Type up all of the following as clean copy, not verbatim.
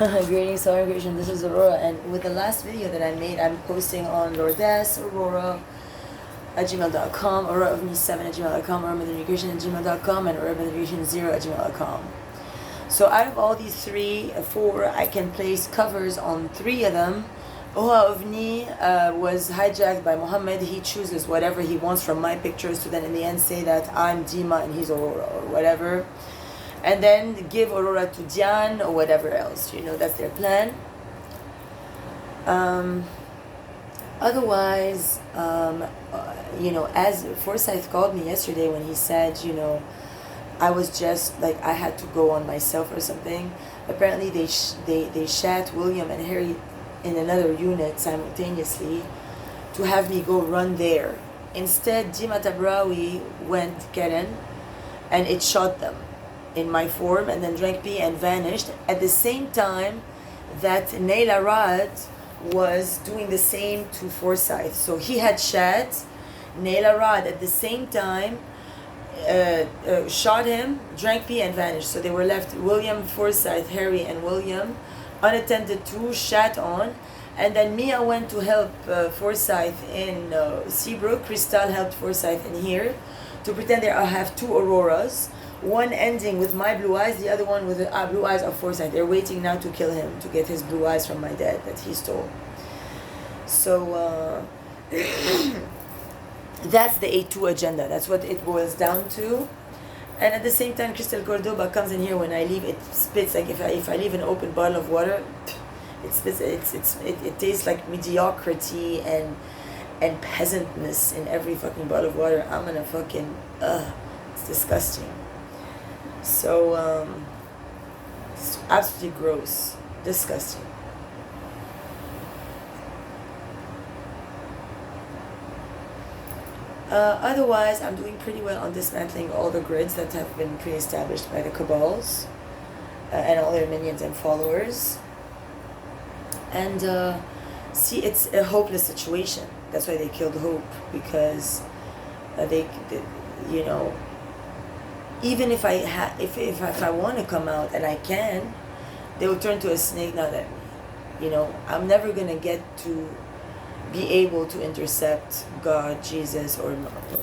Greetings, Solar Creation. This is Aurora, and with the last video that I made, I'm posting on Lourdes, Aurora at gmail.com, Aurora of me 7 at gmail.com, Aurora Medication at gmail.com, and Aurora Medication 0 at gmail.com. So out of all these four, I can place covers on 3 of them. Oha Ovni was hijacked by Muhammad. He chooses whatever he wants from my pictures to then in the end say that I'm Dima and he's Aurora or whatever. And then give Aurora to Diane or whatever else. You know, that's their plan. Otherwise, you know, as Forsyth called me yesterday when he said, you know, I was just like, I had to go on myself or something. Apparently they shot William and Harry in another unit simultaneously to have me go run there. Instead, Dima Tabrawi went Karen and it shot them in my form and then drank pee and vanished at the same time that Naila Rad was doing the same to Forsyth. So he had shot Naila Rad at the same time, shot him, drank pee and vanished. So they were left William, Forsyth, Harry and William unattended to, shat on, and then Mia went to help Forsyth in Seabrook. Crystal helped Forsyth in here to pretend there I have 2 Auroras, one ending with my blue eyes, the other one with the blue eyes of Forsyth. They're waiting now to kill him, to get his blue eyes from my dad that he stole. So that's the A2 agenda. That's what it boils down to. And at the same time, Crystal Cordoba comes in here when I leave. It spits like if I leave an open bottle of water, it spits. It tastes like mediocrity and peasantness in every fucking bottle of water. I'm gonna fucking it's disgusting. So it's absolutely gross, disgusting. Otherwise, I'm doing pretty well on dismantling all the grids that have been pre-established by the cabals and all their minions and followers. And see, it's a hopeless situation. That's why they killed Hope, because they you know, even if if I want to come out and I can, they will turn to a snake. Now that, you know, I'm never gonna get to be able to intercept God, Jesus, or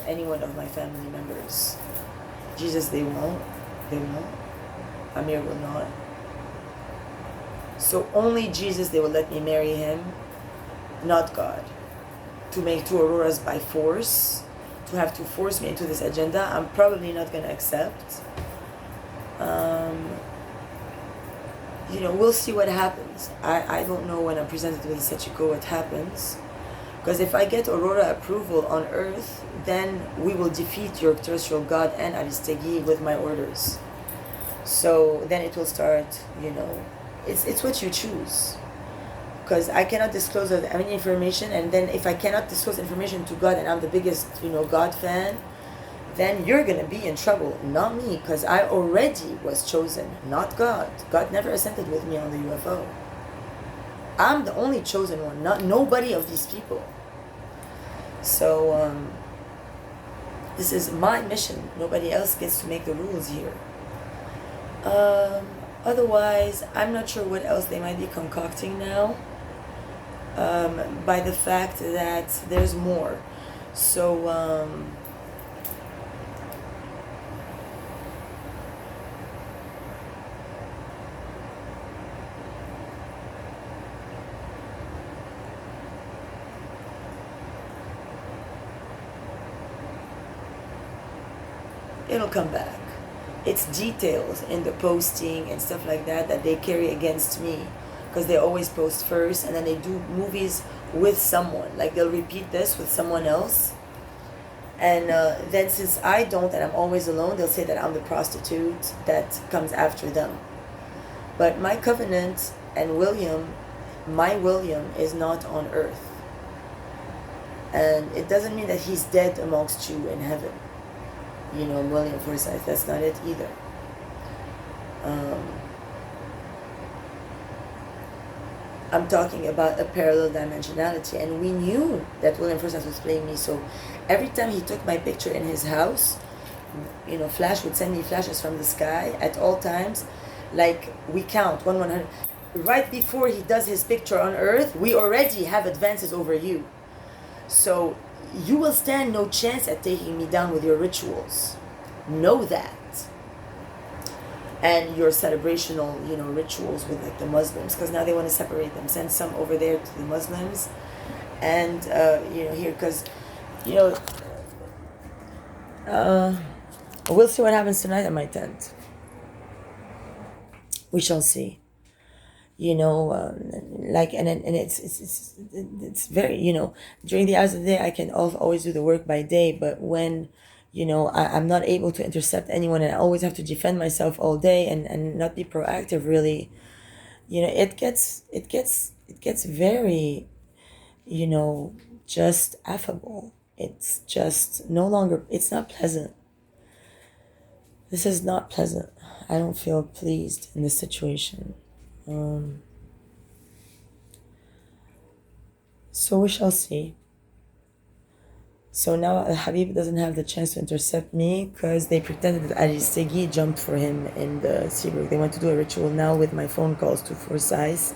any one of my family members. Jesus, they won't. Amir will not. So only Jesus, they will let me marry him, not God. To make 2 Auroras by force, to have to force me into this agenda, I'm probably not going to accept. You know, we'll see what happens. I don't know when I'm presented with such a go what happens. Because if I get Aurora approval on Earth, then we will defeat your terrestrial god and Aristegi with my orders. So then it will start, you know, it's what you choose. Because I cannot disclose any information, and then if I cannot disclose information to God and I'm the biggest, you know, God fan, then you're going to be in trouble, not me, because I already was chosen, not God. God never ascended with me on the UFO. I'm the only chosen one, not nobody of these people. So this is my mission. Nobody else gets to make the rules here. Otherwise, I'm not sure what else they might be concocting now. By the fact that there's more. So it'll come back. It's details in the posting and stuff like that that they carry against me, because they always post first and then they do movies with someone. Like they'll repeat this with someone else, and then since I don't and I'm always alone, they'll say that I'm the prostitute that comes after them. But my covenant and my William is not on Earth, and it doesn't mean that he's dead amongst you in heaven. You know, William Forsyth, that's not it either. I'm talking about a parallel dimensionality, and we knew that William Forsyth was playing me. So every time he took my picture in his house, you know, Flash would send me flashes from the sky at all times. Like, we count 100. right before he does his picture on earth, we already have advances over you. So you will stand no chance at taking me down with your rituals. Know that. And your celebrational, rituals with like the Muslims, because now they want to separate them. Send some over there to the Muslims, and here, because we'll see what happens tonight at my tent. We shall see. And it's very, during the hours of the day I can always do the work by day, but when I'm not able to intercept anyone and I always have to defend myself all day and not be proactive, really, it gets very, just affable. It's just no longer, it's not pleasant. This is not pleasant. I don't feel pleased in this situation. So we shall see. So now Habib doesn't have the chance to intercept me because they pretended that Aristegi jumped for him in the Seabrook. They went to do a ritual now with my phone calls to Forsyth.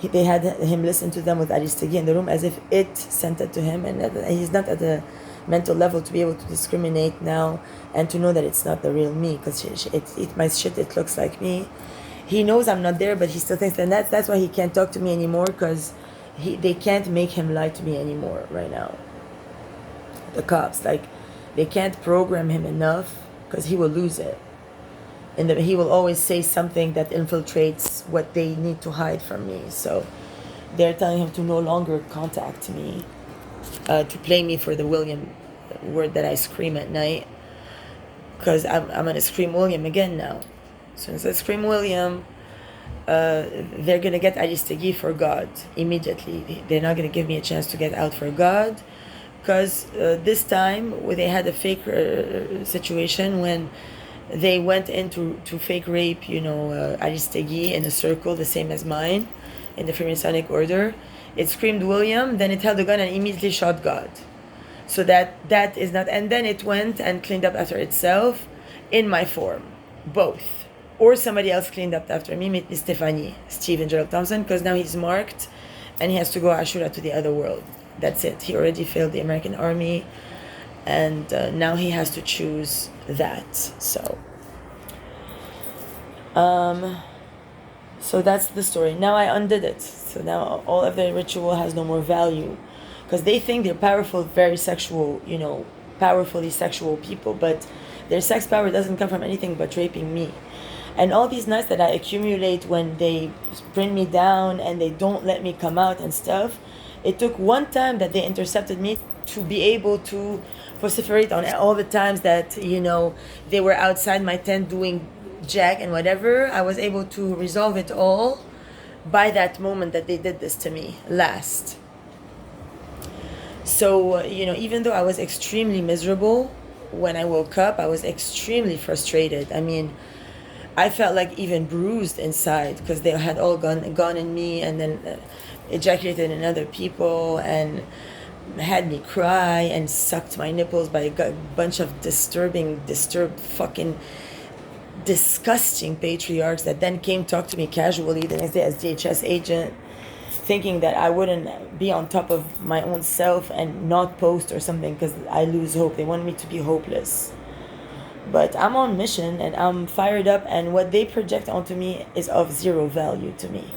They had him listen to them with Aristegi in the room as if it sent it to him, and he's not at the mental level to be able to discriminate now and to know that it's not the real me, because it my shit, it looks like me. He knows I'm not there, but he still thinks that that's why he can't talk to me anymore, because they can't make him lie to me anymore right now. The cops, they can't program him enough, because he will lose it. And he will always say something that infiltrates what they need to hide from me. So they're telling him to no longer contact me, to play me for the William word that I scream at night, because I'm going to scream William again now. As soon as I scream William, they're going to get Aristegi for God immediately. They're not going to give me a chance to get out for God, because this time they had a fake situation when they went into fake rape, Aristegi in a circle the same as mine in the Freemasonic order. It screamed William, then it held a gun and immediately shot God. So that is not, and then it went and cleaned up after itself in my form, both. Or somebody else cleaned up after me, maybe Stephen Gerald Thompson, because now he's marked and he has to go Ashura to the other world. That's it. He already failed the American army, and now he has to choose that. So that's the story. Now I undid it. So now all of their ritual has no more value, because they think they're powerful, very sexual, powerfully sexual people, but their sex power doesn't come from anything but raping me. And all these nights that I accumulate when they bring me down and they don't let me come out and stuff, it took one time that they intercepted me to be able to vociferate on all the times that, they were outside my tent doing jack and whatever. I was able to resolve it all by that moment that they did this to me last. So, even though I was extremely miserable when I woke up, I was extremely frustrated. I mean, I felt like even bruised inside, because they had all gone in me and then ejaculated in other people and had me cry and sucked my nipples by a bunch of disturbed fucking disgusting patriarchs that then came talk to me casually the next day as DHS agent, thinking that I wouldn't be on top of my own self and not post or something because I lose hope. They want me to be hopeless. But I'm on mission and I'm fired up, and what they project onto me is of zero value to me.